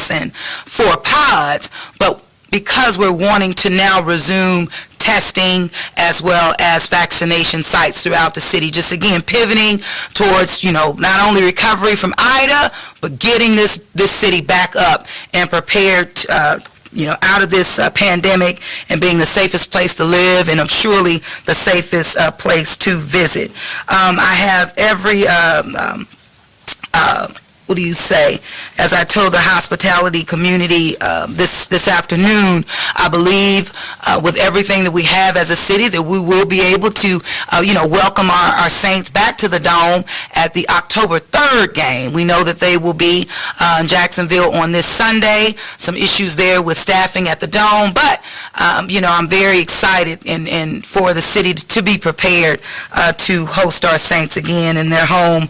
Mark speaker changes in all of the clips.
Speaker 1: Jackson for pods, but because we're wanting to now resume testing as well as vaccination sites throughout the city, just again pivoting towards, not only recovery from Ida, but getting this city back up and prepared out of this pandemic and being the safest place to live and surely the safest place to visit. I have every what do you say? As I told the hospitality community this afternoon, I believe with everything that we have as a city that we will be able to, welcome our Saints back to the Dome at the October 3rd game. We know that they will be in Jacksonville on this Sunday. Some issues there with staffing at the Dome, but, I'm very excited and for the city to be prepared to host our Saints again in their home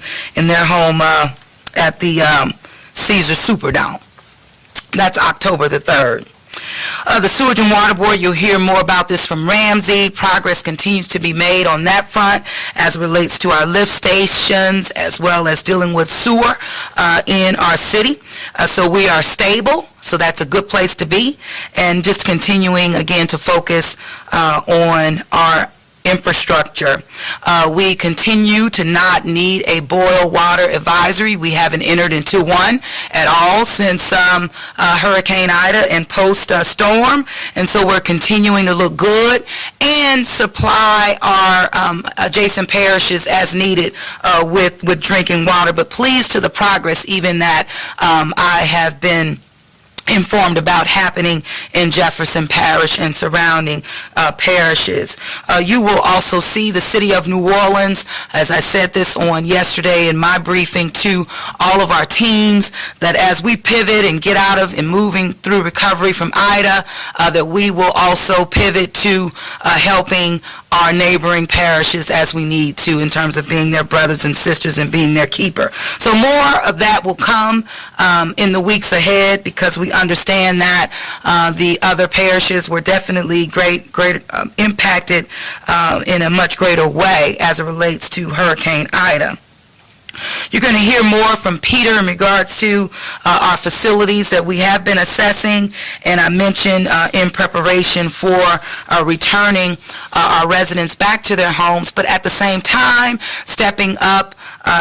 Speaker 1: at the Caesar Superdome. That's October the 3rd. The Sewage and Water Board, you'll hear more about this from Ramsey. Progress continues to be made on that front as it relates to our lift stations as well as dealing with sewer in our city. So we are stable, so that's a good place to be. And just continuing again to focus on our infrastructure. We continue to not need a boil water advisory. We haven't entered into one at all since Hurricane Ida and post-storm, and so we're continuing to look good and supply our adjacent parishes as needed with drinking water. But pleased to the progress even that I have been informed about happening in Jefferson Parish and surrounding parishes. You will also see the city of New Orleans, as I said this on yesterday in my briefing to all of our teams, that as we pivot and get out of and moving through recovery from Ida, that we will also pivot to helping our neighboring parishes as we need to in terms of being their brothers and sisters and being their keeper. So more of that will come in the weeks ahead because we understand that the other parishes were definitely great impacted in a much greater way as it relates to Hurricane Ida. You're going to hear more from Peter in regards to our facilities that we have been assessing, and I mentioned in preparation for returning our residents back to their homes, but at the same time stepping up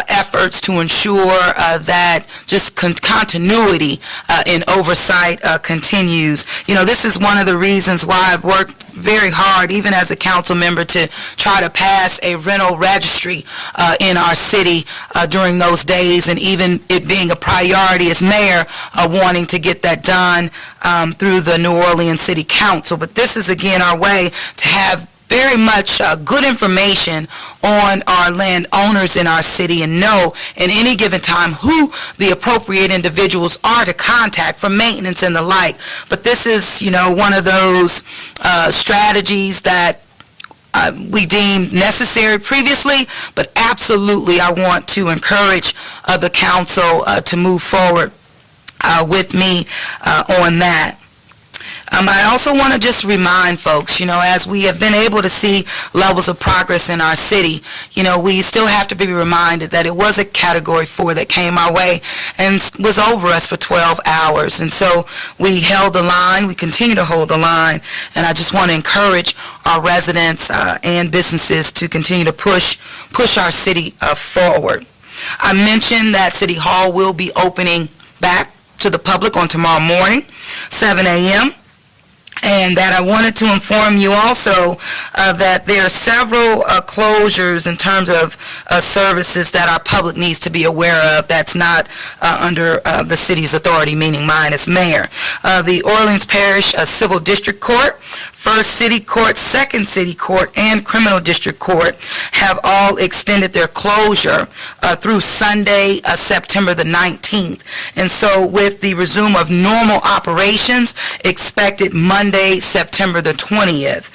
Speaker 1: efforts to ensure that just continuity in oversight continues. This is one of the reasons why I've worked very hard, even as a council member, to try to pass a rental registry in our city during those days, and even it being a priority as mayor, wanting to get that done through the New Orleans City Council. But this is, again, our way to have very much good information on our landowners in our city and know in any given time who the appropriate individuals are to contact for maintenance and the like. But this is, one of those strategies that we deemed necessary previously, but absolutely I want to encourage the council to move forward with me on that. I also want to just remind folks, as we have been able to see levels of progress in our city, we still have to be reminded that it was a Category 4 that came our way and was over us for 12 hours. And so we held the line, we continue to hold the line, and I just want to encourage our residents and businesses to continue to push our city forward. I mentioned that City Hall will be opening back to the public on tomorrow morning, 7 a.m., and that I wanted to inform you also that there are several closures in terms of services that our public needs to be aware of that's not under the city's authority, meaning mine as mayor. The Orleans Parish Civil District Court, First City Court, Second City Court, and Criminal District Court have all extended their closure through Sunday, September the 19th. And so with the resume of normal operations expected Monday, September the 20th,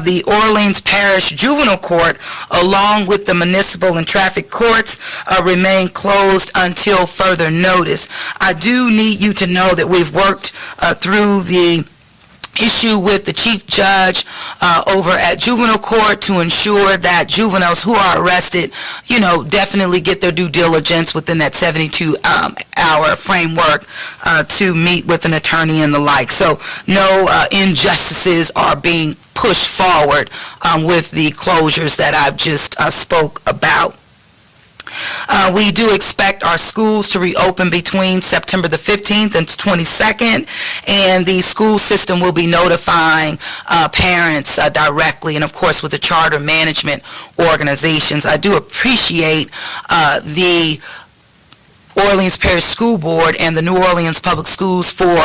Speaker 1: the Orleans Parish Juvenile Court, along with the municipal and traffic courts, remain closed until further notice. I do need you to know that we've worked through the issue with the chief judge over at juvenile court to ensure that juveniles who are arrested, definitely get their due diligence within that 72-hour framework to meet with an attorney and the like. So no injustices are being pushed forward with the closures that I've just spoke about. We do expect our schools to reopen between September the 15th and 22nd, and the school system will be notifying parents directly, and of course with the charter management organizations. I do appreciate the Orleans Parish School Board and the New Orleans Public Schools for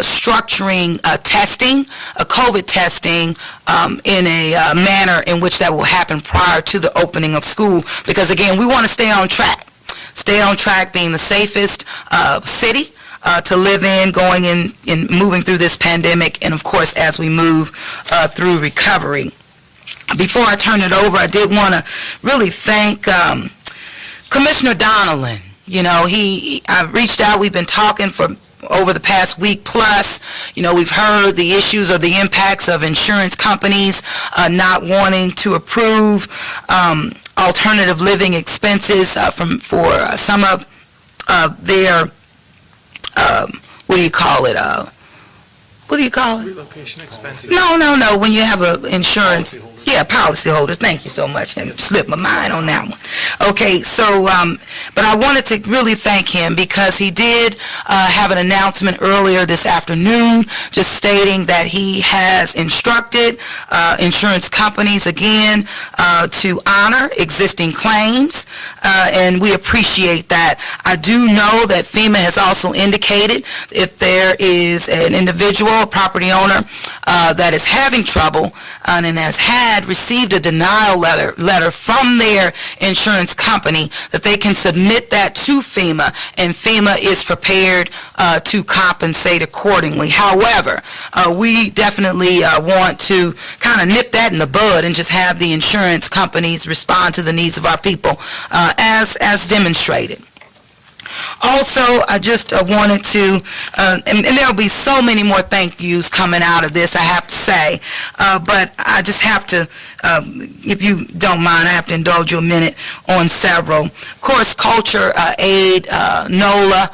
Speaker 1: structuring testing, COVID testing, in a manner in which that will happen prior to the opening of school, because again, we want to stay on track. Stay on track being the safest city to live in, going in and moving through this pandemic, and of course as we move through recovery. Before I turn it over, I did want to really thank Commissioner Donnellan. I reached out. We've been talking for over the past week plus. We've heard the issues or the impacts of insurance companies not wanting to approve alternative living expenses for some of their what do you call it?
Speaker 2: Relocation expenses.
Speaker 1: No. When you have a insurance. Policyholders. Thank you so much. I slipped my mind on that one. Okay, so, but I wanted to really thank him because he did have an announcement earlier this afternoon just stating that he has instructed insurance companies again to honor existing claims, and we appreciate that. I do know that FEMA has also indicated if there is an individual, a property owner, that is having trouble and has received a denial letter from their insurance company, that they can submit that to FEMA, and FEMA is prepared to compensate accordingly. However, we definitely want to kind of nip that in the bud and just have the insurance companies respond to the needs of our people as demonstrated. Also, I just wanted to, and there'll be so many more thank yous coming out of this, I have to say, but I just have to, if you don't mind, I have to indulge you a minute on several. Of course, Culture Aid, NOLA,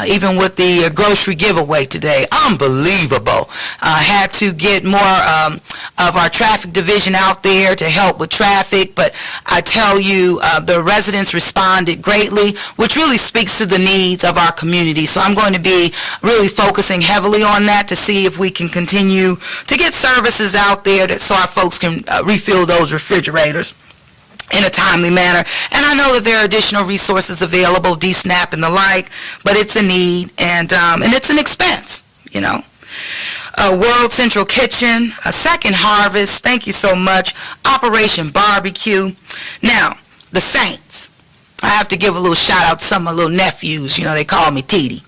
Speaker 1: even with the grocery giveaway today, unbelievable. Had to get more of our traffic division out there to help with traffic, but I tell you, the residents responded greatly, which really speaks to the needs of our community. So I'm going to be really focusing heavily on that to see if we can continue to get services out there so our folks can refill those refrigerators in a timely manner. And I know that there are additional resources available, D-SNAP and the like, but it's a need and it's an expense, World Central Kitchen, a Second Harvest, thank you so much, Operation Barbecue. Now, the Saints. I have to give a little shout out to some of my little nephews, they call me Titi.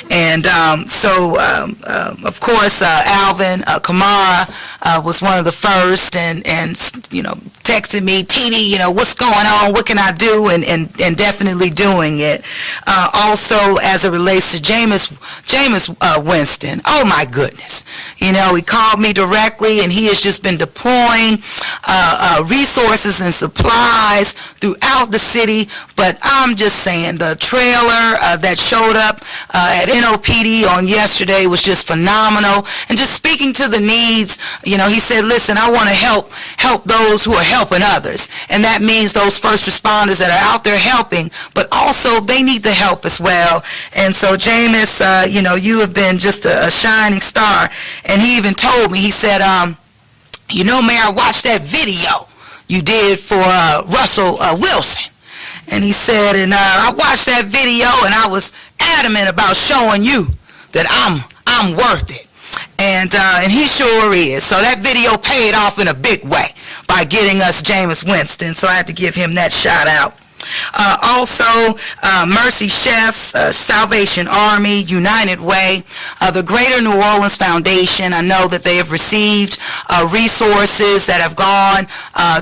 Speaker 1: And of course, Alvin Kamara was one of the first and texted me, Titi, what's going on, what can I do, and definitely doing it. Also, as it relates to Jameis Winston, oh my goodness. He called me directly, and he has just been deploying resources and supplies throughout the city, but I'm just saying the trailer that showed up at NOPD on yesterday was just phenomenal, and just speaking to the needs. He said, listen, I want to help those who are helping others, and that means those first responders that are out there helping, but also they need the help as well. And so Jameis, you have been just a shining star, and he even told me, he said, Mayor, I watched that video you did for Russell Wilson. And he said, and I watched that video, and I was adamant about showing you that I'm worth it. And he sure is. So that video paid off in a big way by getting us Jameis Winston. So I had to give him that shout out. Also, Mercy Chefs, Salvation Army, United Way, the Greater New Orleans Foundation. I know that they have received resources that have gone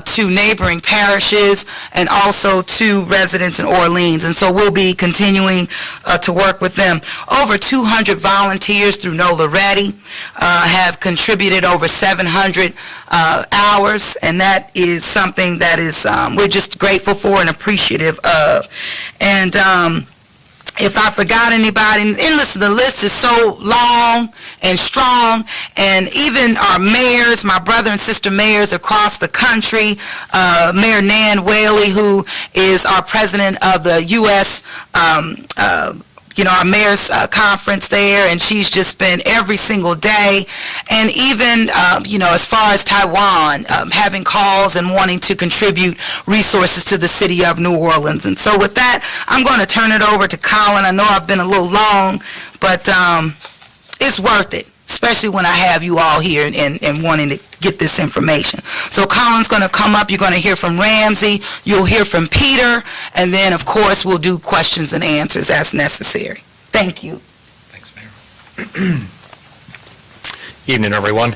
Speaker 1: to neighboring parishes and also to residents in Orleans, and so we'll be continuing to work with them. Over 200 volunteers through NOLA Ready have contributed over 700 hours, and that is something that is we're just grateful for and appreciative of. And if I forgot anybody, and listen, the list is so long and strong, and even our mayors, my brother and sister mayors across the country, Mayor Nan Whaley, who is our president of the U.S. Our mayor's conference there, and she's just been every single day. And even, as far as Taiwan, having calls and wanting to contribute resources to the city of New Orleans. And so with that, I'm going to turn it over to Colin. I know I've been a little long, but it's worth it, especially when I have you all here and wanting to get this information. So Colin's going to come up. You're going to hear from Ramsey. You'll hear from Peter. And then, of course, we'll do questions and answers as necessary. Thank you.
Speaker 2: Thanks, Mayor. Evening, everyone.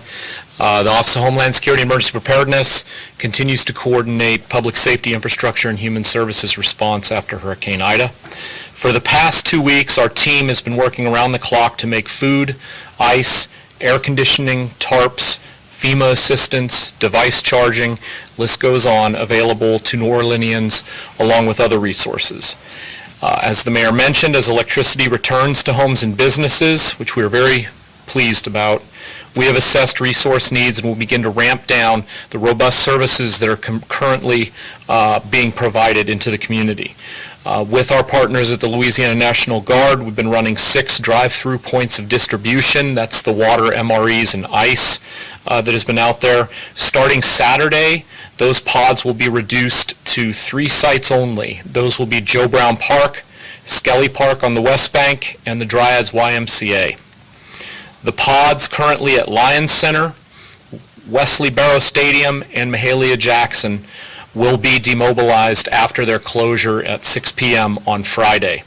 Speaker 2: The Office of Homeland Security and Emergency Preparedness continues to coordinate public safety infrastructure and human services response after Hurricane Ida. For the past 2 weeks, our team has been working around the clock to make food, ice, air conditioning, tarps, FEMA assistance, device charging, list goes on, available to New Orleanians along with other resources. As the mayor mentioned, as electricity returns to homes and businesses, which we are very pleased about, we have assessed resource needs and will begin to ramp down the robust services that are currently being provided into the community. With our partners at the Louisiana National Guard, we've been running 6 drive-through points of distribution. That's the water, MREs, and ice that has been out there. Starting Saturday, those pods will be reduced to 3 sites only. Those will be Joe Brown Park, Skelly Park on the West Bank, and the Dryads YMCA. The pods currently at Lions Center, Wesley Barrow Stadium, and Mahalia Jackson will be demobilized after their closure at 6 p.m. on Friday.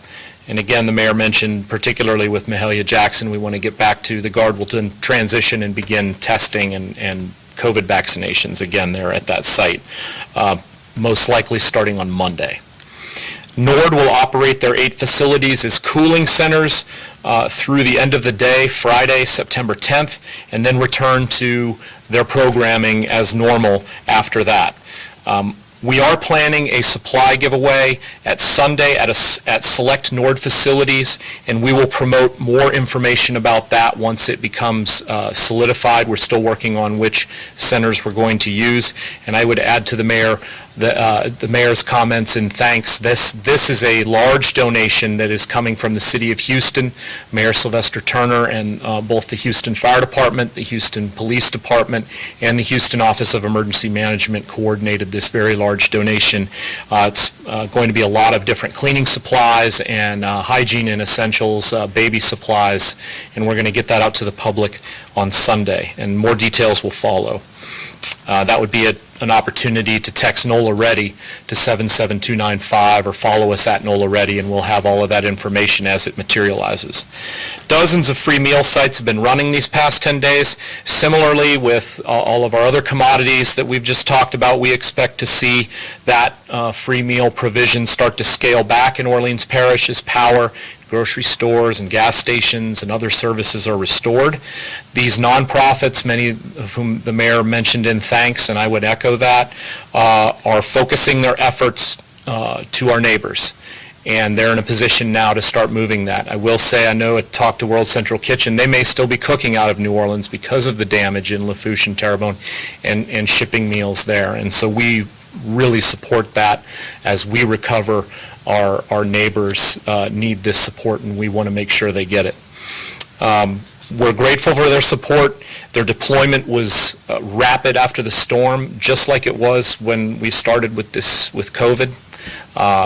Speaker 2: And again, the mayor mentioned, particularly with Mahalia Jackson, we want to get back to the Guard will then transition and begin testing and COVID vaccinations again there at that site, most likely starting on Monday. NORD will operate their 8 facilities as cooling centers through the end of the day, Friday, September 10th, and then return to their programming as normal after that. We are planning a supply giveaway at Sunday at select NORD facilities, and we will promote more information about that once it becomes solidified. We're still working on which centers we're going to use, and I would add to the mayor the mayor's comments and thanks. This is a large donation that is coming from the city of Houston. Mayor Sylvester Turner and both the Houston Fire Department, the Houston Police Department, and the Houston Office of Emergency Management coordinated this very large donation. It's going to be a lot of different cleaning supplies and hygiene and essentials, baby supplies, and we're going to get that out to the public on Sunday, and more details will follow. That would be an opportunity to text NOLA Ready to 77295 or follow us at NOLA Ready, and we'll have all of that information as it materializes. Dozens of free meal sites have been running these past 10 days. Similarly, with all of our other commodities that we've just talked about, we expect to see that free meal provision start to scale back in Orleans Parish as power, grocery stores and gas stations and other services are restored. These nonprofits, many of whom the mayor mentioned in thanks, and I would echo that, are focusing their efforts to our neighbors. And they're in a position now to start moving that. I will say, I know at Talk to World Central Kitchen, they may still be cooking out of New Orleans because of the damage in Lafourche and Terrebonne and shipping meals there. And so we really support that as we recover. Our neighbors need this support, and we want to make sure they get it. We're grateful for their support. Their deployment was rapid after the storm, just like it was when we started with COVID.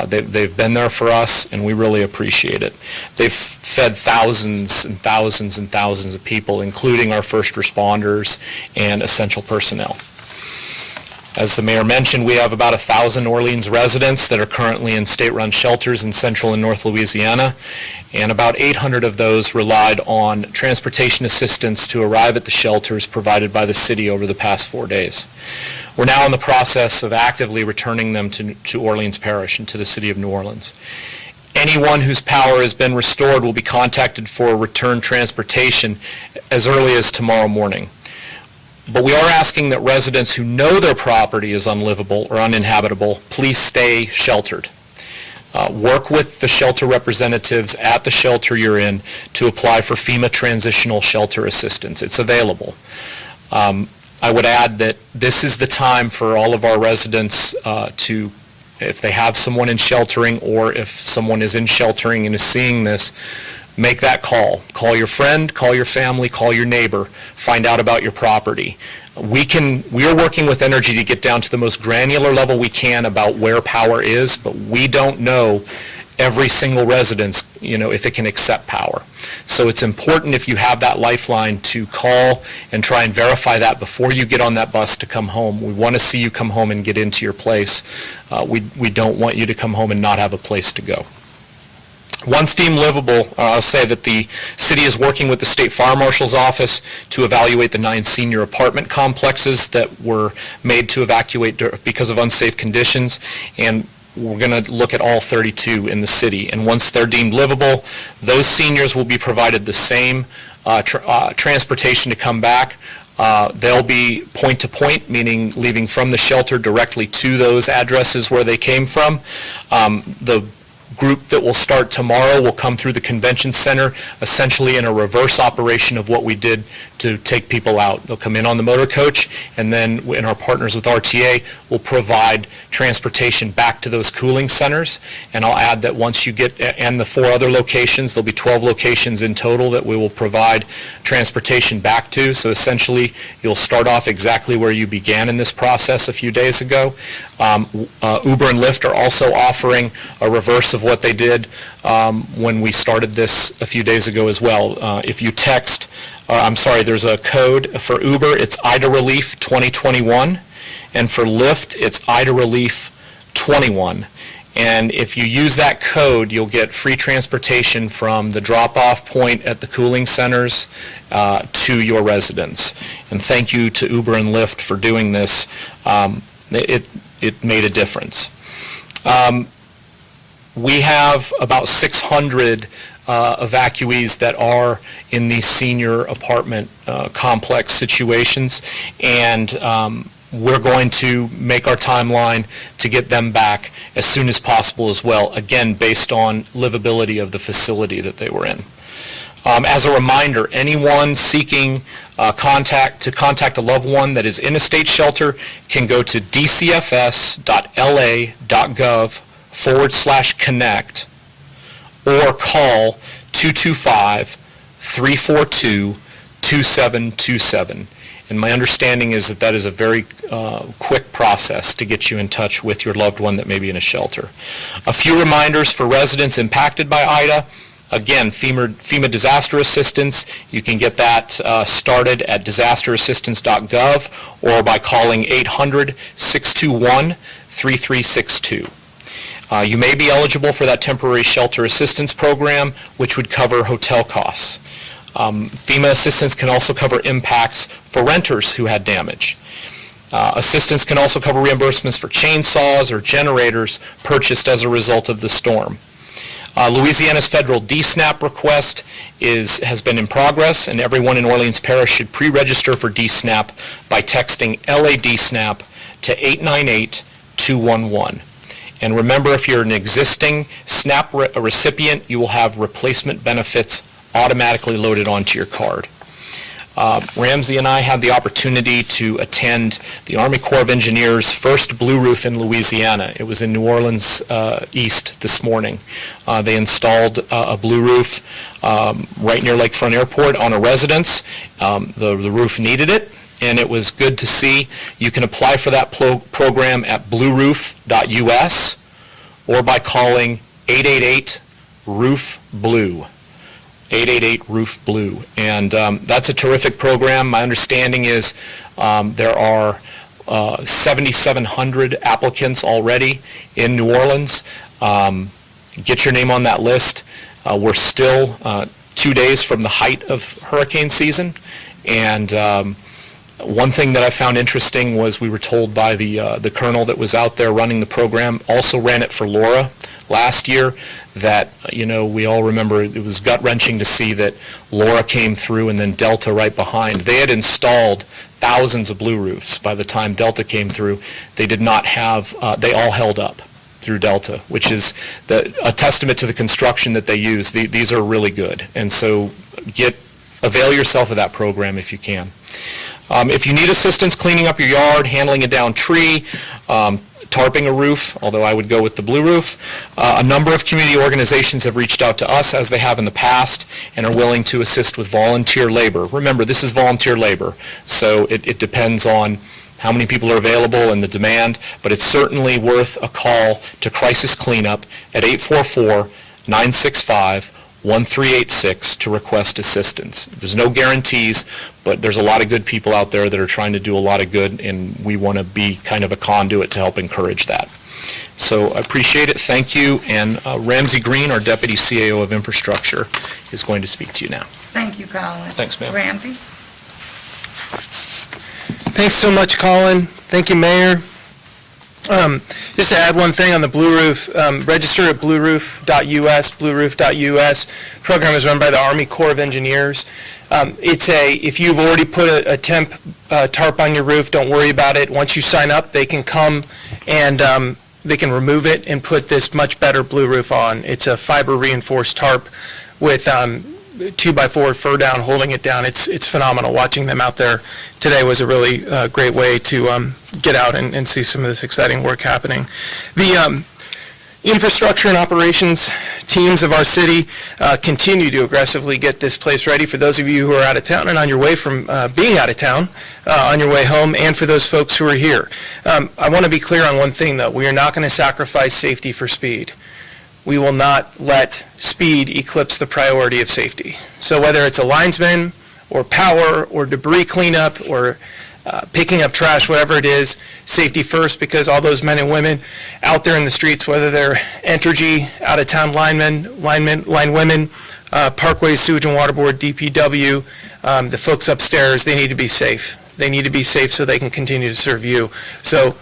Speaker 2: They've been there for us, and we really appreciate it. They've fed thousands and thousands and thousands of people, including our first responders and essential personnel. As the mayor mentioned, we have about 1,000 Orleans residents that are currently in state-run shelters in central and north Louisiana, and about 800 of those relied on transportation assistance to arrive at the shelters provided by the city over the past 4 days. We're now in the process of actively returning them to Orleans Parish and to the city of New Orleans. Anyone whose power has been restored will be contacted for return transportation as early as tomorrow morning. But we are asking that residents who know their property is unlivable or uninhabitable, please stay sheltered. Work with the shelter representatives at the shelter you're in to apply for FEMA transitional shelter assistance. It's available. I would add that this is the time for all of our residents to, if they have someone in sheltering or if someone is in sheltering and is seeing this, make that call. Call your friend, call your family, call your neighbor, find out about your property. We are working with energy to get down to the most granular level we can about where power is, but we don't know every single residence, if it can accept power. So it's important, if you have that lifeline, to call and try and verify that before you get on that bus to come home. We want to see you come home and get into your place. We don't want you to come home and not have a place to go. Once deemed livable, I'll say that the city is working with the State Fire Marshal's office to evaluate the 9 senior apartment complexes that were made to evacuate because of unsafe conditions, and we're going to look at all 32 in the city. And once they're deemed livable, those seniors will be provided the same transportation to come back. They'll be point-to-point, meaning leaving from the shelter directly to those addresses where they came from. The group that will start tomorrow will come through the convention center, essentially in a reverse operation of what we did to take people out. They'll come in on the motor coach, and then in our partners with RTA, will provide transportation back to those cooling centers. And I'll add that once you get, and the 4 other locations, there'll be 12 locations in total that we will provide transportation back to. So essentially, you'll start off exactly where you began in this process a few days ago. Uber and Lyft are also offering a reverse of what they did when we started this a few days ago as well. If you text, there's a code for Uber, it's Ida Relief 2021, and for Lyft, it's Ida Relief 21. And if you use that code, you'll get free transportation from the drop-off point at the cooling centers to your residence. And thank you to Uber and Lyft for doing this. It made a difference. We have about 600 evacuees that are in these senior apartment complex situations, and we're going to make our timeline to get them back as soon as possible as well, again, based on livability of the facility that they were in. As a reminder, anyone seeking contact a loved one that is in a state shelter can go to dcfs.la.gov/connect or call 225-342-2727. And my understanding is that is a very quick process to get you in touch with your loved one that may be in a shelter. A few reminders for residents impacted by Ida. Again, FEMA disaster assistance, you can get that started at disasterassistance.gov or by calling 800-621-3362. You may be eligible for that temporary shelter assistance program, which would cover hotel costs. FEMA assistance can also cover impacts for renters who had damage. Assistance can also cover reimbursements for chainsaws or generators purchased as a result of the storm. Louisiana's federal D-SNAP request has been in progress, and everyone in Orleans Parish should pre-register for D-SNAP by texting LA-D-SNAP to 898-211. And remember, if you're an existing SNAP recipient, you will have replacement benefits automatically loaded onto your card. Ramsey and I had the opportunity to attend the Army Corps of Engineers' first blue roof in Louisiana. It was in New Orleans East this morning. They installed a blue roof right near Lakefront Airport on a residence. The roof needed it, and it was good to see. You can apply for that program at blueroof.us or by calling 888-ROOF-BLUE. 888-ROOF-BLUE. And that's a terrific program. My understanding is there are 7,700 applicants already in New Orleans. Get your name on that list. We're still 2 days from the height of hurricane season, and one thing that I found interesting was we were told by the colonel that was out there running the program, also ran it for Laura last year, that, we all remember it was gut-wrenching to see that Laura came through and then Delta right behind. They had installed thousands of blue roofs by the time Delta came through. They did not have, they all held up through Delta, which is a testament to the construction that they use. These are really good, and so avail yourself of that program if you can. If you need assistance cleaning up your yard, handling a downed tree, tarping a roof, although I would go with the blue roof, a number of community organizations have reached out to us, as they have in the past, and are willing to assist with volunteer labor. Remember, this is volunteer labor, so it depends on how many people are available and the demand, but it's certainly worth a call to Crisis Cleanup at 844-965-1386 to request assistance. There's no guarantees, but there's a lot of good people out there that are trying to do a lot of good, and we want to be kind of a conduit to help encourage that. So I appreciate it. Thank you. And Ramsey Green, our Deputy CAO of Infrastructure, is going to speak to you now.
Speaker 1: Thank you, Colin.
Speaker 2: Thanks, ma'am.
Speaker 1: Ramsey?
Speaker 3: Thanks so much, Colin. Thank you, Mayor. Just to add one thing on the Blue Roof, register at blueroof.us, blueroof.us. Program is run by the Army Corps of Engineers. If you've already put a temp tarp on your roof, don't worry about it. Once you sign up, they can come and they can remove it and put this much better blue roof on. It's a fiber reinforced tarp with 2x4 fur down holding it down. It's phenomenal. Watching them out there today was a really great way to get out and see some of this exciting work happening. The infrastructure and operations teams of our city continue to aggressively get this place ready for those of you who are out of town and on your way from being out of town, on your way home, and for those folks who are here. I want to be clear on one thing, though. We are not going to sacrifice safety for speed. We will not let speed eclipse the priority of safety. So whether it's a linesman or power or debris cleanup or picking up trash, whatever it is, safety first, because all those men and women out there in the streets, whether they're Entergy, out-of-town line women, Parkways, Sewage and Water Board, DPW, the folks upstairs, they need to be safe. They need to be safe so they can continue to serve you. So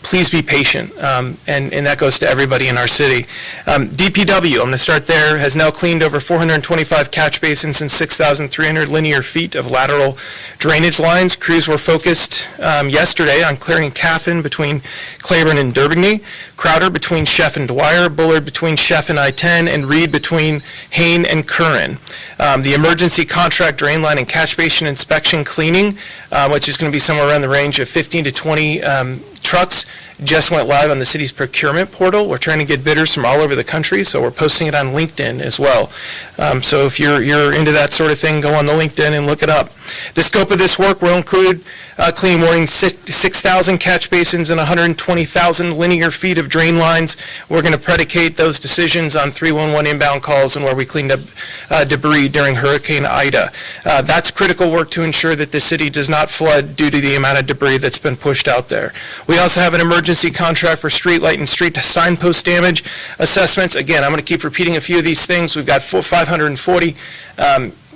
Speaker 3: please be patient, and that goes to everybody in our city. DPW, I'm going to start there, has now cleaned over 425 catch basins and 6,300 linear feet of lateral drainage lines. Crews were focused yesterday on clearing Caffin between Claiborne and Derbigny, Crowder between Sheff and Dwyer, Bullard between Sheff and I-10, and Reed between Hain and Curran. The emergency contract drain line and catch basin inspection cleaning, which is going to be somewhere around the range of 15 to 20 trucks, just went live on the city's procurement portal. We're trying to get bidders from all over the country, so we're posting it on LinkedIn as well. So if you're into that sort of thing, go on the LinkedIn and look it up. The scope of this work will include cleaning more than 6,000 catch basins and 120,000 linear feet of drain lines. We're going to predicate those decisions on 311 inbound calls and where we cleaned up debris during Hurricane Ida. That's critical work to ensure that the city does not flood due to the amount of debris that's been pushed out there. We also have an emergency contract for street light and street signpost damage assessments. Again, I'm going to keep repeating a few of these things. We've got 540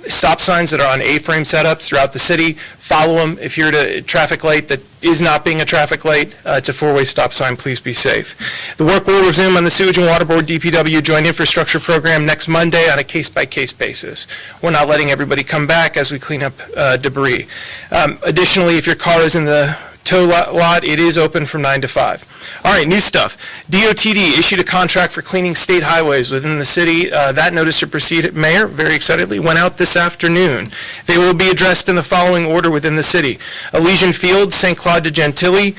Speaker 3: stop signs that are on A-frame setups throughout the city. Follow them. If you're at a traffic light that is not being a traffic light, it's a four-way stop sign. Please be safe. The work will resume on the Sewage and Water Board DPW Joint Infrastructure Program next Monday on a case-by-case basis. We're not letting everybody come back as we clean up debris. Additionally, if your car is in the tow lot, it is open from 9 to 5. All right, new stuff. DOTD issued a contract for cleaning state highways within the city. That notice to proceed, Mayor, very excitedly, went out this afternoon. They will be addressed in the following order within the city. Elysian Field, St. Claude to Gentilly,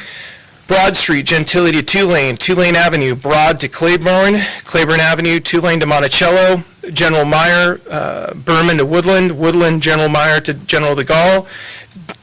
Speaker 3: Broad Street, Gentilly to Tulane, Tulane Avenue, Broad to Claiborne, Claiborne Avenue, Tulane to Monticello, General Meyer, Berman to Woodland, Woodland, General Meyer to General de Gaulle,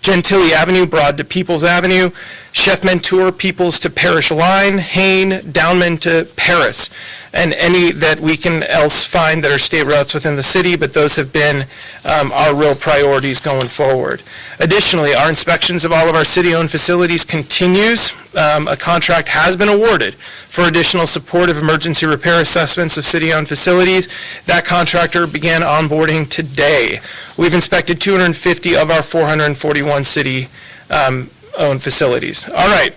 Speaker 3: Gentilly Avenue, Broad to Peoples Avenue, Chef Mentor, Peoples to Parish Line, Hain, Downman to Paris, and any that we can else find that are state routes within the city, but those have been our real priorities going forward. Additionally, our inspections of all of our city-owned facilities continues. A contract has been awarded for additional support of emergency repair assessments of city-owned facilities. That contractor began onboarding today. We've inspected 250 of our 441 city-owned facilities. All right.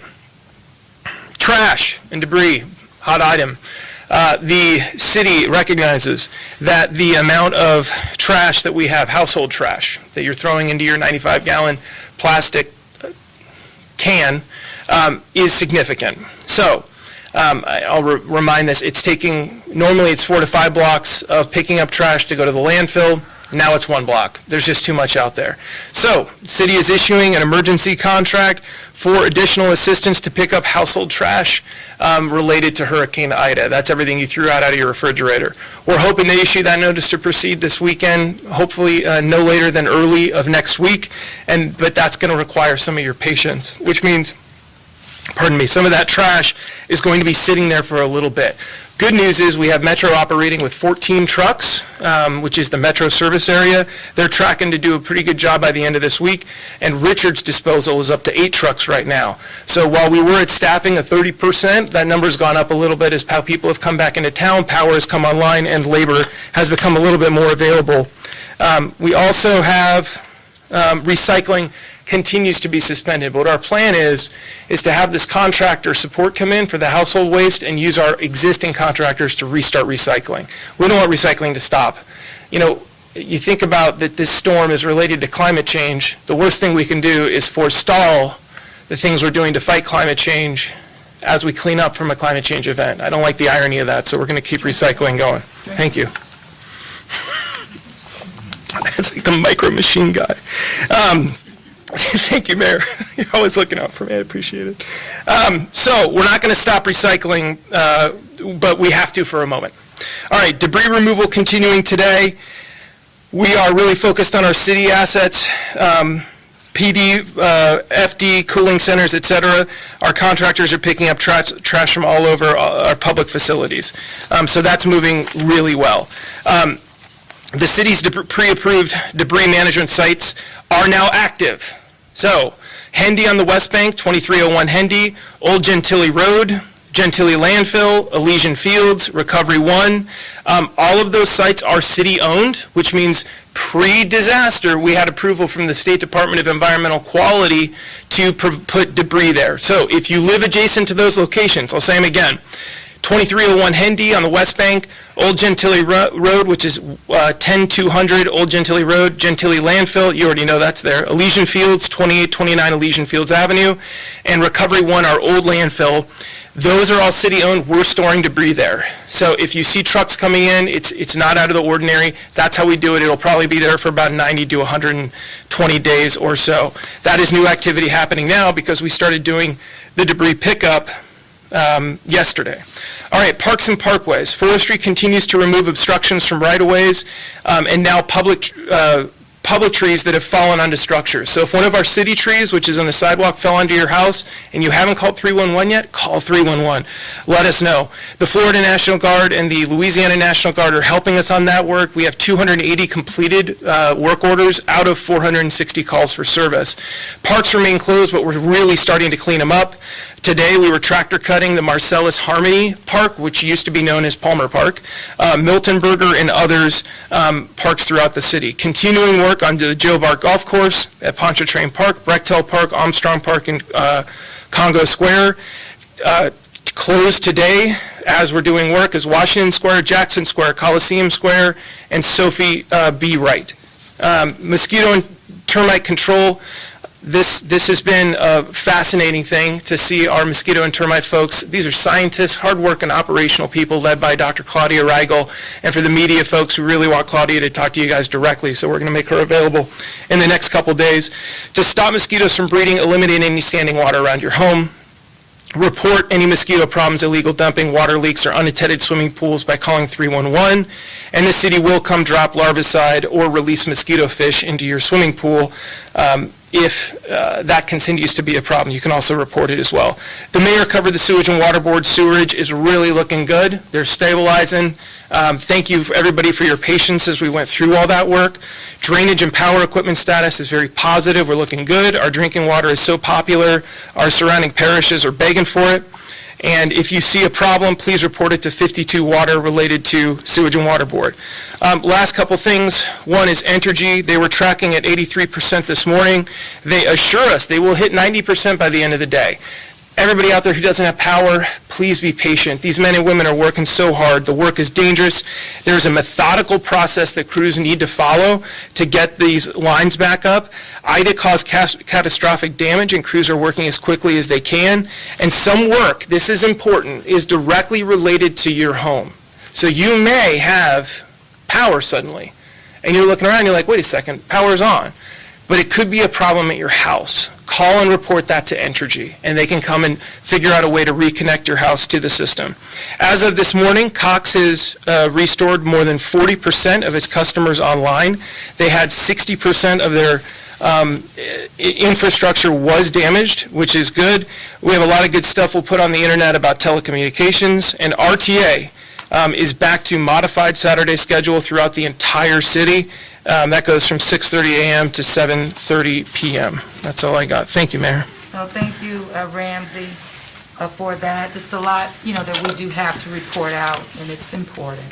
Speaker 3: Trash and debris, hot item. The city recognizes that the amount of trash that we have, household trash, that you're throwing into your 95-gallon plastic can, is significant. So I'll remind this, normally it's 4 to 5 blocks of picking up trash to go to the landfill. Now it's 1 block. There's just too much out there. So the city is issuing an emergency contract for additional assistance to pick up household trash related to Hurricane Ida. That's everything you threw out of your refrigerator. We're hoping to issue that notice to proceed this weekend, hopefully no later than early of next week, but that's going to require some of your patience, which means, some of that trash is going to be sitting there for a little bit. Good news is we have Metro operating with 14 trucks, which is the Metro service area. They're tracking to do a pretty good job by the end of this week, and Richard's disposal is up to 8 trucks right now. So while we were at staffing of 30%, that number's gone up a little bit as people have come back into town, power has come online, and labor has become a little bit more available. We also have recycling continues to be suspended. But what our plan is to have this contractor support come in for the household waste and use our existing contractors to restart recycling. We don't want recycling to stop. You think about that this storm is related to climate change. The worst thing we can do is forestall the things we're doing to fight climate change as we clean up from a climate change event. I don't like the irony of that, so we're going to keep recycling going. Thank you. It's like the micro machine guy. Thank you, Mayor. You're always looking out for me. I appreciate it. So we're not going to stop recycling, but we have to for a moment. All right, debris removal continuing today. We are really focused on our city assets, PD, FD, cooling centers, et cetera. Our contractors are picking up trash from all over our public facilities. So that's moving really well. The city's pre-approved debris management sites are now active. So, Hendy on the West Bank, 2301 Hendy, Old Gentilly Road, Gentilly Landfill, Elysian Fields, Recovery 1. All of those sites are city-owned, which means pre-disaster, we had approval from the State Department of Environmental Quality to put debris there. So, if you live adjacent to those locations, I'll say them again, 2301 Hendy on the West Bank, Old Gentilly Road, which is 10200 Old Gentilly Road, Gentilly Landfill, you already know that's there, Elysian Fields, 2829 Elysian Fields Avenue, and Recovery 1, our old landfill. Those are all city-owned. We're storing debris there. So if you see trucks coming in, it's not out of the ordinary. That's how we do it. It'll probably be there for about 90 to 120 days or so. That is new activity happening now because we started doing the debris pickup yesterday. All right, parks and parkways. Forestry continues to remove obstructions from right-of-ways and now public trees that have fallen onto structures. So if one of our city trees, which is on the sidewalk, fell onto your house and you haven't called 311 yet, call 311. Let us know. The Florida National Guard and the Louisiana National Guard are helping us on that work. We have 280 completed work orders out of 460 calls for service. Parks remain closed, but we're really starting to clean them up. Today, we were tractor cutting the Marcellus Harmony Park, which used to be known as Palmer Park, Miltonberger, and others parks throughout the city. Continuing work on the Joe Bart Golf Course at Pontchartrain Park, Brechtel Park, Armstrong Park, and Congo Square. Closed today, as we're doing work, is Washington Square, Jackson Square, Coliseum Square, and Sophie B. Wright. Mosquito and termite control. This has been a fascinating thing to see our mosquito and termite folks. These are scientists, hard-working, operational people led by Dr. Claudia Reigel. And for the media folks, we really want Claudia to talk to you guys directly, so we're going to make her available in the next couple days. To stop mosquitoes from breeding, eliminate any standing water around your home. report any mosquito problems, illegal dumping, water leaks, or unattended swimming pools by calling 311, and the city will come drop larvicide or release mosquito fish into your swimming pool if that continues to be a problem. You can also report it as well. The mayor covered the sewage and water board. Sewerage is really looking good. They're stabilizing. Thank you, everybody, for your patience as we went through all that work. Drainage and power equipment status is very positive. We're looking good. Our drinking water is so popular. Our surrounding parishes are begging for it. And if you see a problem, please report it to 52 Water related to sewage and water board. Last couple things. One is Entergy. They were tracking at 83% this morning. They assure us they will hit 90% by the end of the day. Everybody out there who doesn't have power, please be patient. These men and women are working so hard. The work is dangerous. There's a methodical process that crews need to follow to get these lines back up. Ida caused catastrophic damage, and crews are working as quickly as they can. And some work, this is important, is directly related to your home. So you may have power suddenly, and you're looking around and you're like, wait a second, power's on. But it could be a problem at your house. Call and report that to Entergy, and they can come and figure out a way to reconnect your house to the system. As of this morning, Cox has restored more than 40% of its customers online. They had 60% of their infrastructure was damaged, which is good. We have a lot of good stuff we'll put on the internet about telecommunications, and RTA is back to modified Saturday schedule throughout the entire city. That goes from 6:30 a.m. to 7:30 p.m. That's all I got. Thank you, Mayor.
Speaker 1: Well, thank you, Ramsey, for that. Just a lot, that we do have to report out, and it's important.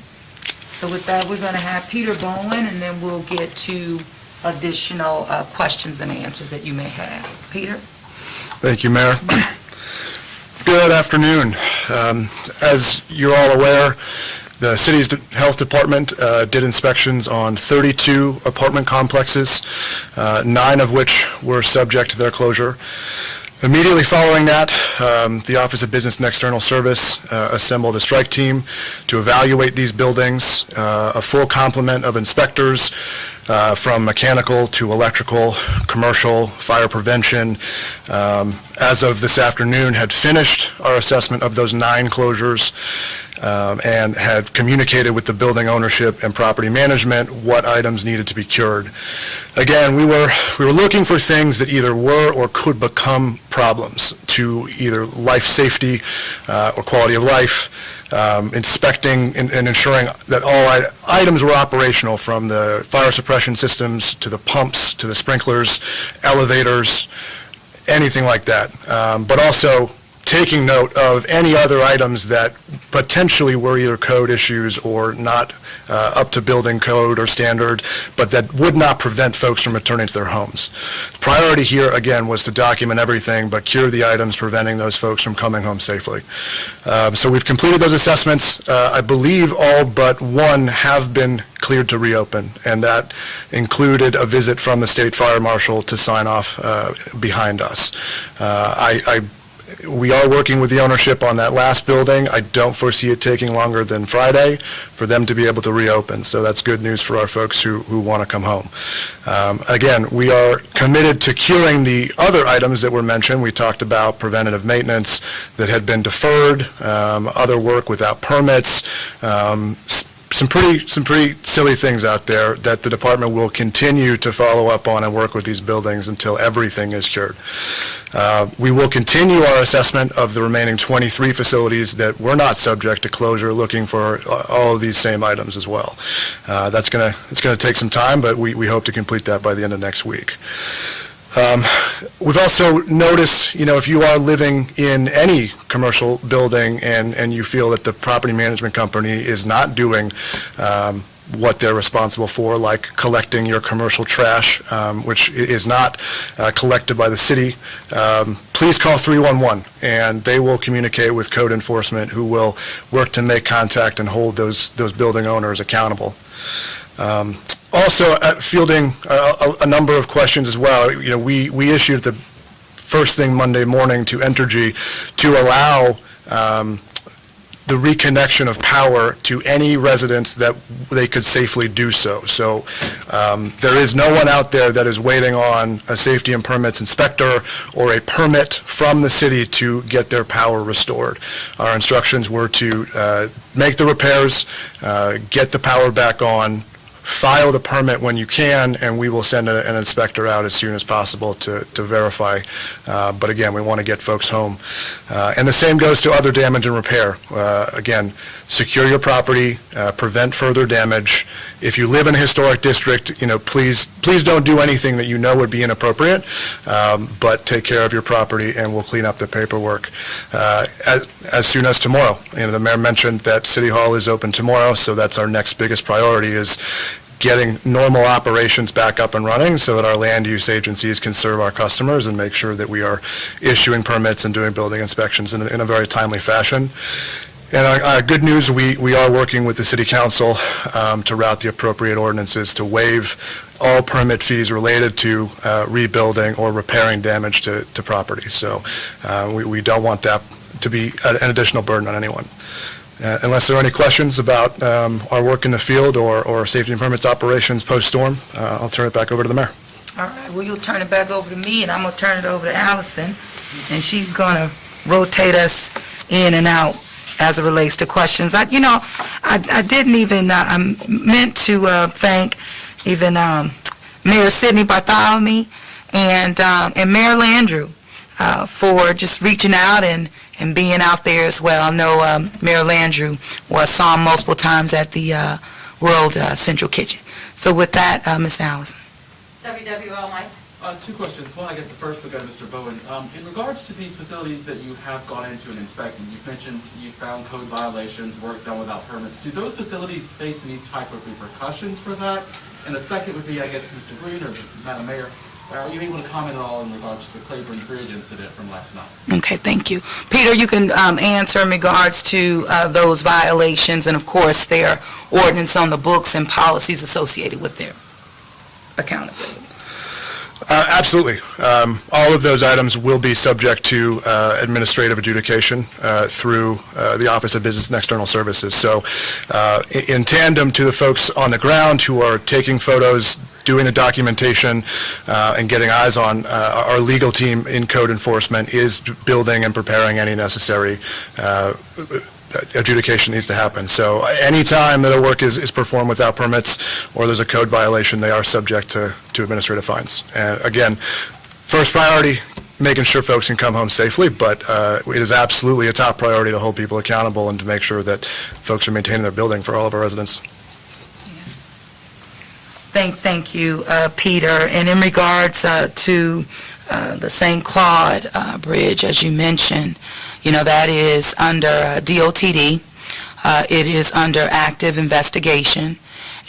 Speaker 1: So with that, we're going to have Peter Bowen, and then we'll get to additional questions and answers that you may have. Peter?
Speaker 4: Thank you, Mayor. Good afternoon. As you're all aware, the city's health department did inspections on 32 apartment complexes, 9 of which were subject to their closure. Immediately following that, the Office of Business and External Service assembled a strike team to evaluate these buildings, a full complement of inspectors from mechanical to electrical, commercial, fire prevention. As of this afternoon, had finished our assessment of those 9 closures and had communicated with the building ownership and property management what items needed to be cured. Again, we were looking for things that either were or could become problems to either life safety or quality of life, inspecting and ensuring that all items were operational, from the fire suppression systems to the pumps to the sprinklers, elevators, anything like that. But also taking note of any other items that potentially were either code issues or not up to building code or standard, but that would not prevent folks from returning to their homes. Priority here, again, was to document everything, but cure the items preventing those folks from coming home safely. So we've completed those assessments. I believe all but one have been cleared to reopen, and that included a visit from the state fire marshal to sign off behind us. We are working with the ownership on that last building. I don't foresee it taking longer than Friday for them to be able to reopen, so that's good news for our folks who want to come home. Again, we are committed to curing the other items that were mentioned. We talked about preventative maintenance that had been deferred, other work without permits, some pretty silly things out there that the department will continue to follow up on and work with these buildings until everything is cured. We will continue our assessment of the remaining 23 facilities that were not subject to closure, looking for all of these same items as well. It's going to take some time, but we hope to complete that by the end of next week. We've also noticed, if you are living in any commercial building and you feel that the property management company is not doing what they're responsible for, like collecting your commercial trash, which is not collected by the city, please call 311, and they will communicate with code enforcement, who will work to make contact and hold those building owners accountable. Also, fielding a number of questions as well. We issued the first thing Monday morning to Entergy to allow the reconnection of power to any residents that they could safely do so. So there is no one out there that is waiting on a safety and permits inspector or a permit from the city to get their power restored. Our instructions were to make the repairs, get the power back on, file the permit when you can, and we will send an inspector out as soon as possible to verify. But again, we want to get folks home. And the same goes to other damage and repair. Again, secure your property, prevent further damage. If you live in a historic district, please don't do anything that you know would be inappropriate, but take care of your property and we'll clean up the paperwork as soon as tomorrow. The mayor mentioned that City Hall is open tomorrow, so that's our next biggest priority, is getting normal operations back up and running so that our land use agencies can serve our customers and make sure that we are issuing permits and doing building inspections in a very timely fashion. And good news, we are working with the city council to route the appropriate ordinances to waive all permit fees related to rebuilding or repairing damage to property. So we don't want that to be an additional burden on anyone. Unless there are any questions about our work in the field or safety and permits operations post-storm, I'll turn it back over to the mayor.
Speaker 1: All right, well, you'll turn it back over to me, and I'm going to turn it over to Allison, and she's going to rotate us in and out as it relates to questions. I didn't even, I meant to thank even Mayor Sidney Bartholomew and Mayor Landrieu for just reaching out and being out there as well. I know Mayor Landrieu saw him multiple times at the World Central Kitchen. So with that, Ms. Allison.
Speaker 5: WWL, Mike.
Speaker 6: Two questions. One, I guess the first would go to Mr. Bowen. In regards to these facilities that you have gone into and inspected, you've mentioned you found code violations, work done without permits. Do those facilities face any type of repercussions for that? And the second would be, I guess, to Mr. Green or Madam Mayor, are you able to comment at all in regards to the Claiborne Bridge incident from last night?
Speaker 1: Okay, thank you. Peter, you can answer in regards to those violations and, of course, their ordinance on the books and policies associated with their accountability.
Speaker 4: Absolutely. All of those items will be subject to administrative adjudication through the Office of Business and External Services. So in tandem to the folks on the ground who are taking photos, doing the documentation, and getting eyes on, our legal team in code enforcement is building and preparing any necessary adjudication needs to happen. So anytime that a work is performed without permits or there's a code violation, they are subject to administrative fines. Again, first priority, making sure folks can come home safely, but it is absolutely a top priority to hold people accountable and to make sure that folks are maintaining their building for all of our residents.
Speaker 1: Thank you, Peter. And in regards to the St. Claude Bridge, as you mentioned, that is under DOTD. It is under active investigation,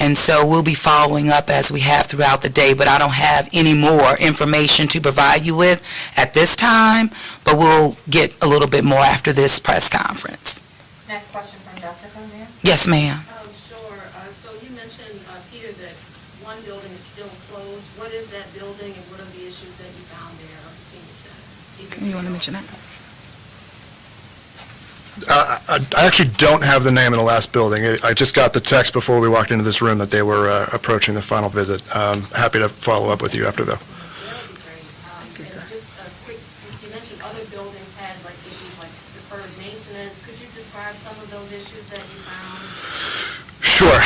Speaker 1: and so we'll be following up as we have throughout the day, but I don't have any more information to provide you with at this time, but we'll get a little bit more after this press conference.
Speaker 5: Next question from Jessica, ma'am.
Speaker 1: Yes, ma'am.
Speaker 7: Sure. So you mentioned, Peter, that one building is still closed. What is that building and what are the issues that you found there at the senior center?
Speaker 1: You want to mention that?
Speaker 4: I actually don't have the name of the last building. I just got the text before we walked into this room that they were approaching the final visit. Happy to follow up with you after, though.
Speaker 7: That would be great. And just a quick, you mentioned other buildings had like issues like deferred maintenance. Could you describe some of those issues that you found?
Speaker 4: Sure.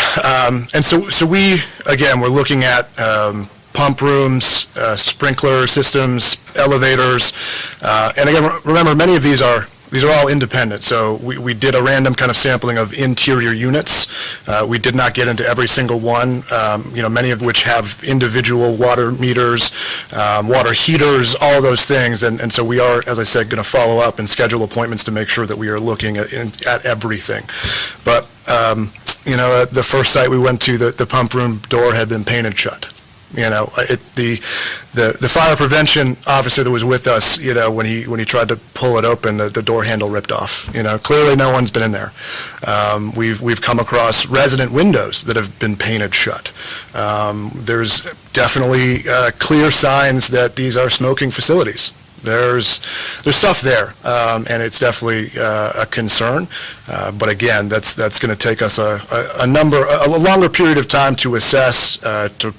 Speaker 4: And so we, again, we're looking at pump rooms, sprinkler systems, elevators. And again, remember, many of these are all independent, so we did a random kind of sampling of interior units. We did not get into every single one, many of which have individual water meters, water heaters, all those things, and so we are, as I said, going to follow up and schedule appointments to make sure that we are looking at everything. But, the first site we went to, the pump room door had been painted shut. The fire prevention officer that was with us, when he tried to pull it open, the door handle ripped off. Clearly no one's been in there. We've come across resident windows that have been painted shut. There's definitely clear signs that these are smoking facilities. there's stuff there, and it's definitely a concern. But again, that's going to take us a longer period of time to assess, to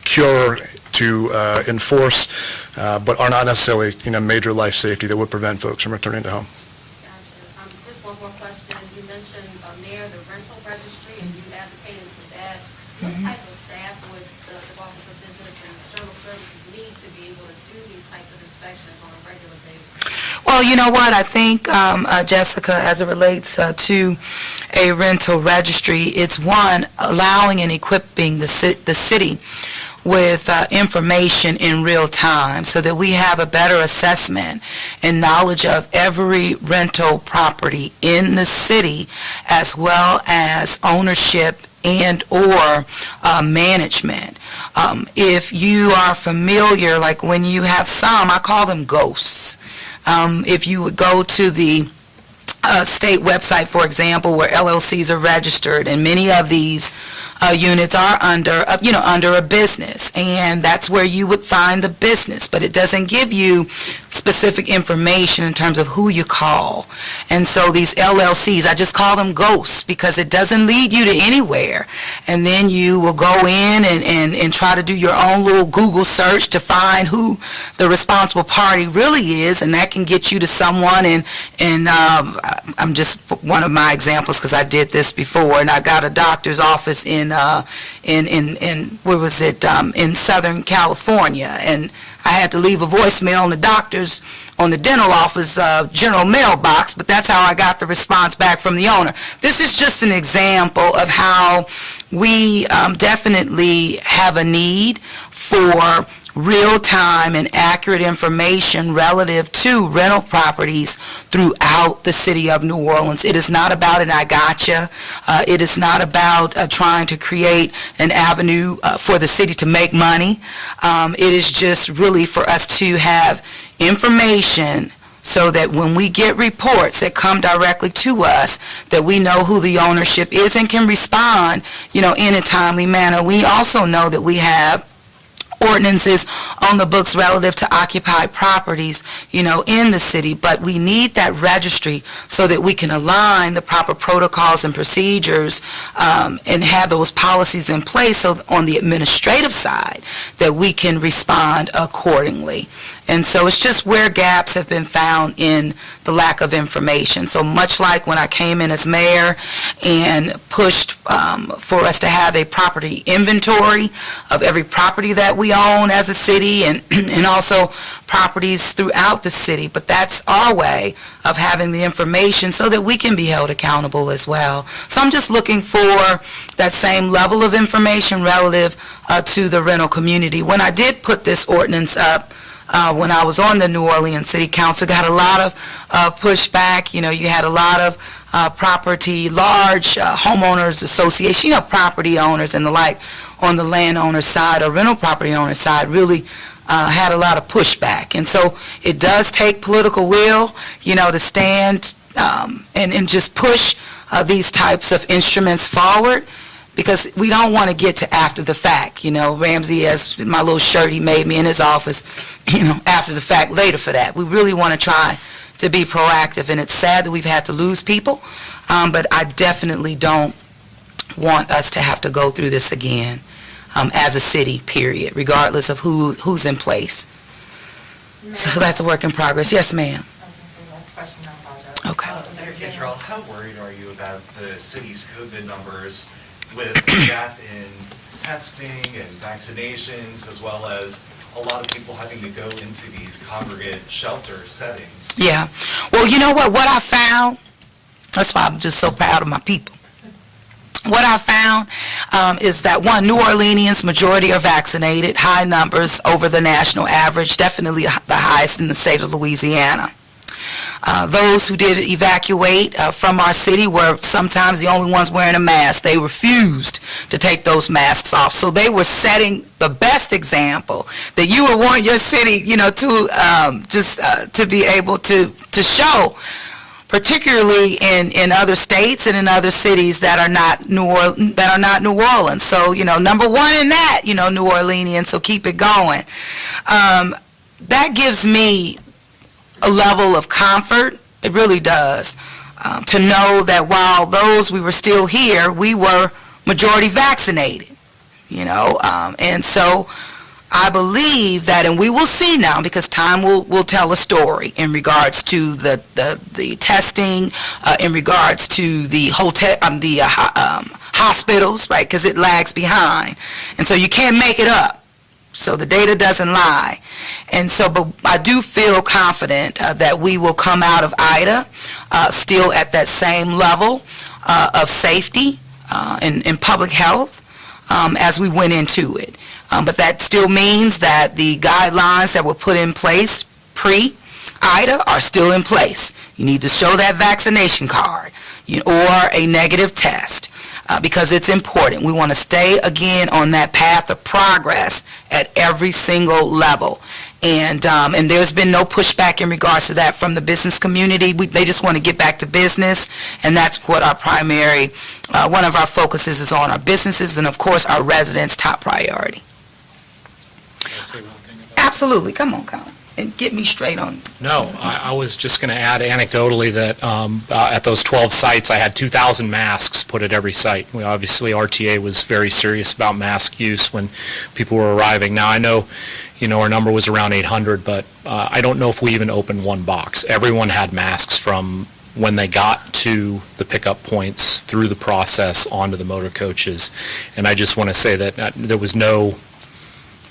Speaker 4: cure, to enforce, but are not necessarily, major life safety that would prevent folks from returning to home.
Speaker 7: Gotcha. Just one more question. You mentioned, Mayor, the rental registry, and you advocated for that. What type of staff would the Office of Business and Internal Services need to be able to do these types of inspections on a regular basis?
Speaker 1: Well, you know what, I think, Jessica, as it relates to a rental registry, it's one, allowing and equipping the city with information in real time so that we have a better assessment and knowledge of every rental property in the city, as well as ownership and/or management. If you are familiar, like when you have some, I call them ghosts. If you would go to the state website, for example, where LLCs are registered, and many of these units are under a business, and that's where you would find the business, but it doesn't give you specific information in terms of who you call. And so these LLCs, I just call them ghosts because it doesn't lead you to anywhere. And then you will go in and try to do your own little Google search to find who the responsible party really is, and that can get you to someone, and I'm just one of my examples because I did this before, and I got a doctor's office in where was it, in Southern California, and I had to leave a voicemail on the dental office general mailbox, but that's how I got the response back from the owner. This is just an example of how we definitely have a need for real-time and accurate information relative to rental properties throughout the city of New Orleans. It is not about an I gotcha. It is not about trying to create an avenue for the city to make money. It is just really for us to have information so that when we get reports that come directly to us, that we know who the ownership is and can respond, in a timely manner. We also know that we have ordinances on the books relative to occupied properties, in the city, but we need that registry so that we can align the proper protocols and procedures and have those policies in place so on the administrative side that we can respond accordingly. And so it's just where gaps have been found in the lack of information. So much like when I came in as mayor and pushed for us to have a property inventory of every property that we own as a city and also properties throughout the city, but that's our way of having the information so that we can be held accountable as well. So I'm just looking for that same level of information relative to the rental community. When I did put this ordinance up, when I was on the New Orleans City Council, got a lot of pushback. You had a lot of large homeowners association, property owners and the like on the landowner side or rental property owner side really had a lot of pushback. And so it does take political will, to stand and just push these types of instruments forward, because we don't want to get to after the fact. Ramsey has my little shirt he made me in his office, after the fact, later for that. We really want to try to be proactive, and it's sad that we've had to lose people, but I definitely don't want us to have to go through this again as a city, period, regardless of who's in place. So that's a work in progress. Yes, ma'am.
Speaker 5: Last question, I apologize.
Speaker 1: Okay.
Speaker 8: Mayor Cantrell, how worried are you about the city's COVID numbers with gap in testing and vaccinations, as well as a lot of people having to go into these congregate shelter settings?
Speaker 1: Yeah. Well, you know what I found? That's why I'm just so proud of my people. What I found is that, one, New Orleanians, majority are vaccinated, high numbers over the national average, definitely the highest in the state of Louisiana. Those who did evacuate from our city were sometimes the only ones wearing a mask. They refused to take those masks off. So they were setting the best example that you would want your city, to be able to show, particularly in other states and in other cities that are not New Orleans. So, number one in that, New Orleanians, so keep it going. That gives me a level of comfort. It really does. To know that while those we were still here, we were majority vaccinated, and so I believe that, and we will see now, because time will tell a story in regards to the testing, in regards to the hospitals, right, because it lags behind. And so you can't make it up. So the data doesn't lie. And so, but I do feel confident that we will come out of Ida still at that same level of safety and public health as we went into it. But that still means that the guidelines that were put in place pre-Ida are still in place. You need to show that vaccination card or a negative test. Because it's important. We want to stay, again, on that path of progress at every single level. And there's been no pushback in regards to that from the business community. They just want to get back to business, and that's what our primary, one of our focuses is on, our businesses and, of course, our residents' top priority. Absolutely. Come on, Colin, and get me straight on.
Speaker 2: No, I was just going to add anecdotally that at those 12 sites, I had 2,000 masks put at every site. Obviously, RTA was very serious about mask use when people were arriving. Now, I know, our number was around 800, but I don't know if we even opened one box. Everyone had masks from when they got to the pickup points, through the process, onto the motor coaches. And I just want to say that there was no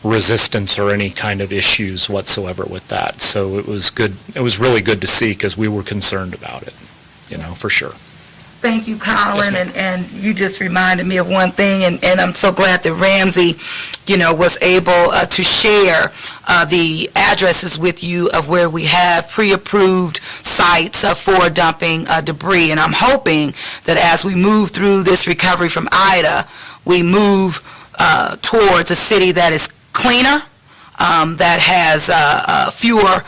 Speaker 2: resistance or any kind of issues whatsoever with that. So it was good. It was really good to see, because we were concerned about it, for sure.
Speaker 1: Thank you, Colin,
Speaker 2: Yes, ma'am.
Speaker 1: and you just reminded me of one thing, and I'm so glad that Ramsey, was able to share the addresses with you of where we have pre-approved sites for dumping debris. And I'm hoping that as we move through this recovery from Ida, we move towards a city that is cleaner, that has fewer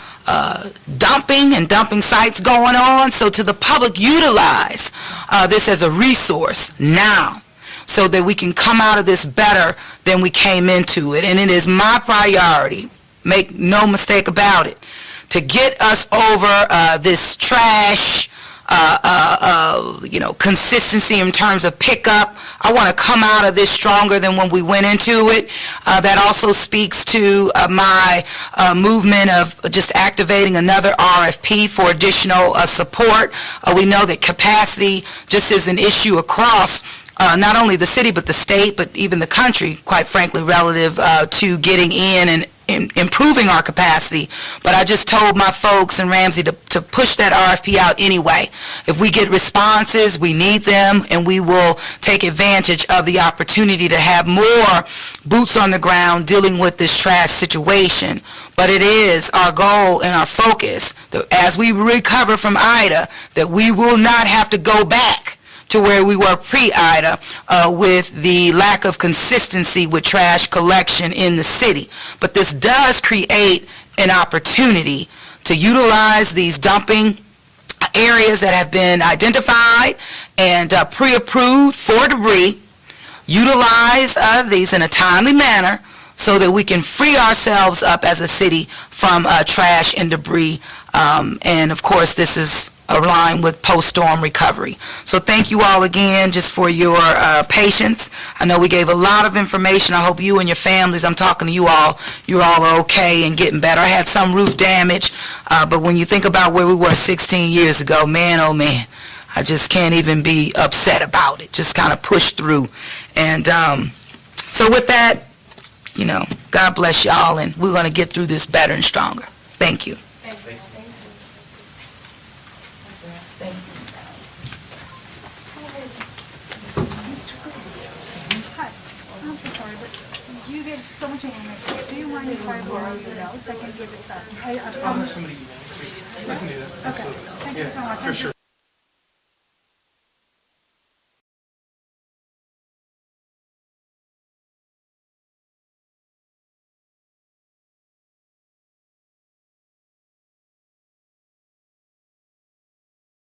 Speaker 1: dumping sites going on, so to the public utilize this as a resource now, so that we can come out of this better than we came into it. And it is my priority, make no mistake about it, to get us over this trash, consistency in terms of pickup. I want to come out of this stronger than when we went into it. That also speaks to my movement of just activating another RFP for additional support. We know that capacity just is an issue across not only the city, but the state, but even the country, quite frankly, relative to getting in and improving our capacity. But I just told my folks and Ramsey to push that RFP out anyway. If we get responses, we need them, and we will take advantage of the opportunity to have more boots on the ground dealing with this trash situation. But it is our goal and our focus that as we recover from Ida, that we will not have to go back to where we were pre-Ida with the lack of consistency with trash collection in the city. But this does create an opportunity to utilize these dumping areas that have been identified and pre-approved for debris, utilize these in a timely manner so that we can free ourselves up as a city from trash and debris. And of course, this is aligned with post-storm recovery. So thank you all again just for your patience. I know we gave a lot of information. I hope you and your families, I'm talking to you all, you're all okay and getting better. I had some roof damage, but when you think about where we were 16 years ago, man, oh man, I just can't even be upset about it. Just kind of push through. And so with that, God bless y'all, and we're going to get through this better and stronger. Thank you.
Speaker 9: Hi, I'm so sorry, but you gave so much information. Do you mind if I borrow your notes? I can give it back. I promise.
Speaker 3: Somebody email, please. I can do that.
Speaker 9: Okay, thank you so much.